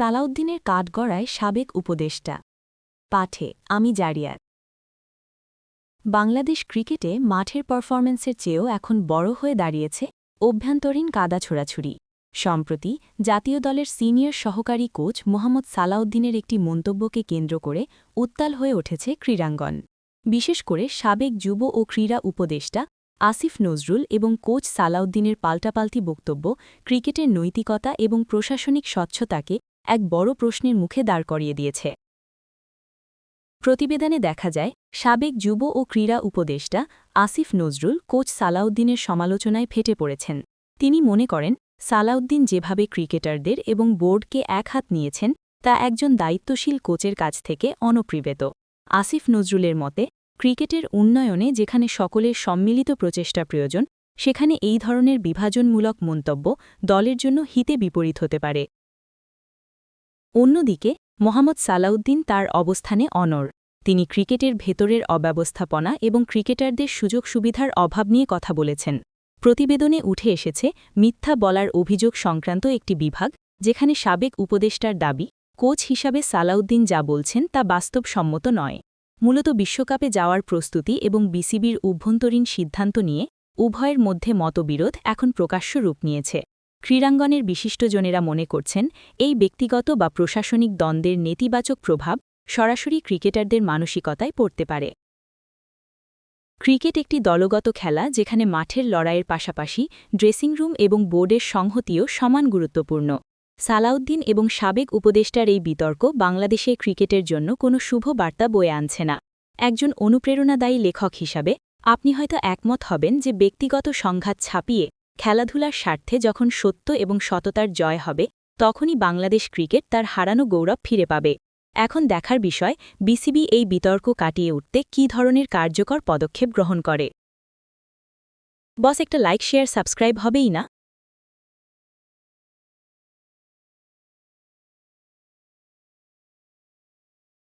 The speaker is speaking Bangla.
সালাউদ্দিনের কাঠগড়ায় সাবেক উপদেষ্টা পাঠে আমি জারিয়ার। বাংলাদেশ ক্রিকেটে মাঠের পারফরম্যান্সের চেয়েও এখন বড় হয়ে দাঁড়িয়েছে অভ্যন্তরীণ কাদা ছোড়াছুড়ি। সম্প্রতি জাতীয় দলের সিনিয়র সহকারী কোচ মোহাম্মদ সালাউদ্দিনের একটি মন্তব্যকে কেন্দ্র করে উত্তাল হয়ে উঠেছে ক্রীড়াঙ্গন। বিশেষ করে সাবেক যুব ও ক্রীড়া উপদেষ্টা আসিফ নজরুল এবং কোচ সালাউদ্দিনের পাল্টাপাল্টি বক্তব্য ক্রিকেটের নৈতিকতা এবং প্রশাসনিক স্বচ্ছতাকে এক বড় প্রশ্নের মুখে দাঁড় করিয়ে দিয়েছে। প্রতিবেদনে দেখা যায়, সাবেক যুব ও ক্রীড়া উপদেষ্টা আসিফ নজরুল কোচ সালাউদ্দিনের সমালোচনায় ফেটে পড়েছেন। তিনি মনে করেন, সালাউদ্দিন যেভাবে ক্রিকেটারদের এবং বোর্ডকে একহাত নিয়েছেন তা একজন দায়িত্বশীল কোচের কাছ থেকে অনপ্রীবেত। আসিফ নজরুলের মতে, ক্রিকেটের উন্নয়নে যেখানে সকলের সম্মিলিত প্রচেষ্টা প্রয়োজন, সেখানে এই ধরনের বিভাজনমূলক মন্তব্য দলের জন্য হিতে বিপরীত হতে পারে। অন্যদিকে মোহাম্মদ সালাউদ্দিন তার অবস্থানে অনড়। তিনি ক্রিকেটের ভেতরের অব্যবস্থাপনা এবং ক্রিকেটারদের সুযোগ সুবিধার অভাব নিয়ে কথা বলেছেন। প্রতিবেদনে উঠে এসেছে মিথ্যা বলার অভিযোগ সংক্রান্ত একটি বিভাগ, যেখানে সাবেক উপদেষ্টার দাবি, কোচ হিসাবে সালাউদ্দিন যা বলছেন তা বাস্তবসম্মত নয়। মূলত বিশ্বকাপে যাওয়ার প্রস্তুতি এবং বিসিবির অভ্যন্তরীণ সিদ্ধান্ত নিয়ে উভয়ের মধ্যে মতবিরোধ এখন প্রকাশ্য রূপ নিয়েছে। ক্রীড়াঙ্গনের বিশিষ্টজনেরা মনে করছেন, এই ব্যক্তিগত বা প্রশাসনিক দ্বন্দ্বের নেতিবাচক প্রভাব সরাসরি ক্রিকেটারদের মানসিকতায় পড়তে পারে। ক্রিকেট একটি দলগত খেলা, যেখানে মাঠের লড়াইয়ের পাশাপাশি ড্রেসিং রুম এবং বোর্ডের সংহতিও সমান গুরুত্বপূর্ণ। সালাউদ্দিন এবং সাবেক উপদেষ্টার এই বিতর্ক বাংলাদেশের ক্রিকেটের জন্য কোনো শুভ বার্তা বয়ে আনছে না। একজন অনুপ্রেরণাদায়ী লেখক হিসাবে আপনি হয়তো একমত হবেন যে ব্যক্তিগত সংঘাত ছাপিয়ে খেলাধুলার স্বার্থে যখন সত্য এবং সততার জয় হবে, তখনই বাংলাদেশ ক্রিকেট তার হারানো গৌরব ফিরে পাবে। এখন দেখার বিষয়, বিসিবি এই বিতর্ক কাটিয়ে উঠতে কী ধরনের কার্যকর পদক্ষেপ গ্রহণ করে। বস, একটা লাইক, শেয়ার, সাবস্ক্রাইব হবেই না?